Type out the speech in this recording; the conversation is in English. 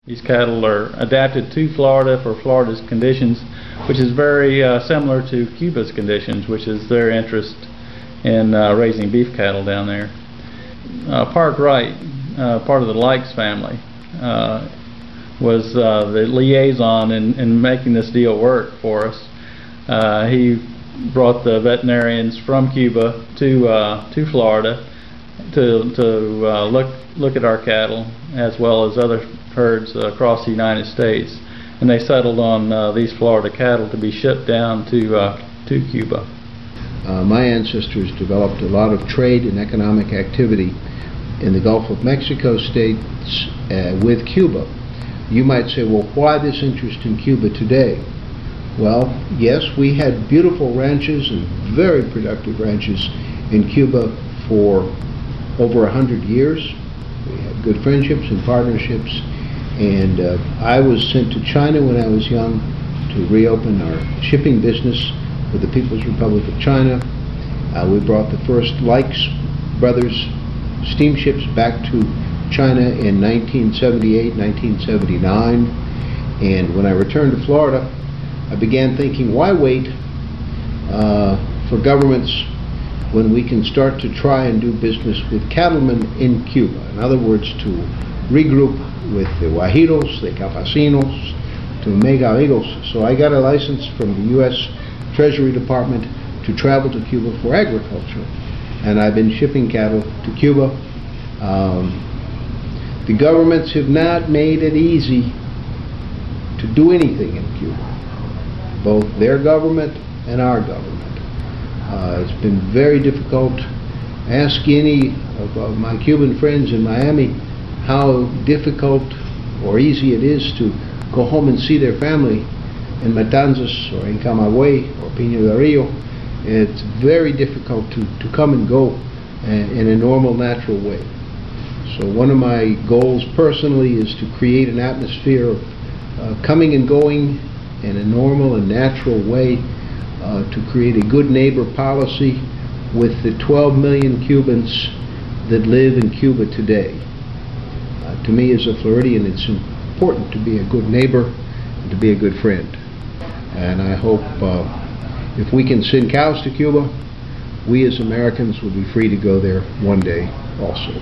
These cattle are adapted to Florida for Florida's conditions, which is very similar to Cuba's conditions, which is their interest in raising beef cattle down there. Park Wright, part of the Likes family, was the liaison in making this deal work for us. He brought the veterinarians from Cuba to Florida to look at our cattle as well as other herds across the United States, and they settled on these Florida cattle to be shipped down to Cuba. My ancestors developed a lot of trade and economic activity in the Gulf of Mexico states with Cuba. You might say, well, why this interest in Cuba today? Well, yes, we had beautiful ranches and very productive ranches in Cuba for over 100 years. We had good friendships and partnerships, and I was sent to China when I was young to reopen our shipping business with the People's Republic of China. We brought the first Likes Brothers steamships back to China in 1978, 1979, and when I returned to Florida, I began thinking, why wait for governments when we can start to try and do business with cattlemen in Cuba? In other words, to regroup with the Guajiros, the Campesinos, to make amigos. So I got a license from the U.S. Treasury Department to travel to Cuba for agriculture, and I've been shipping cattle to Cuba. The governments have not made it easy to do anything in Cuba, both their government and our government. It's been very difficult. Ask any of my Cuban friends in Miami how difficult or easy it is to go home and see their family in Matanzas or in Camagüey or Pino del Rio. It's very difficult to come and go in a normal, natural way. So one of my goals personally is to create an atmosphere of coming and going in a normal and natural way, to create a good neighbor policy with the 12 million Cubans that live in Cuba today. To me as a Floridian, it's important to be a good neighbor and to be a good friend. And I hope if we can send cows to Cuba, we as Americans will be free to go there one day also.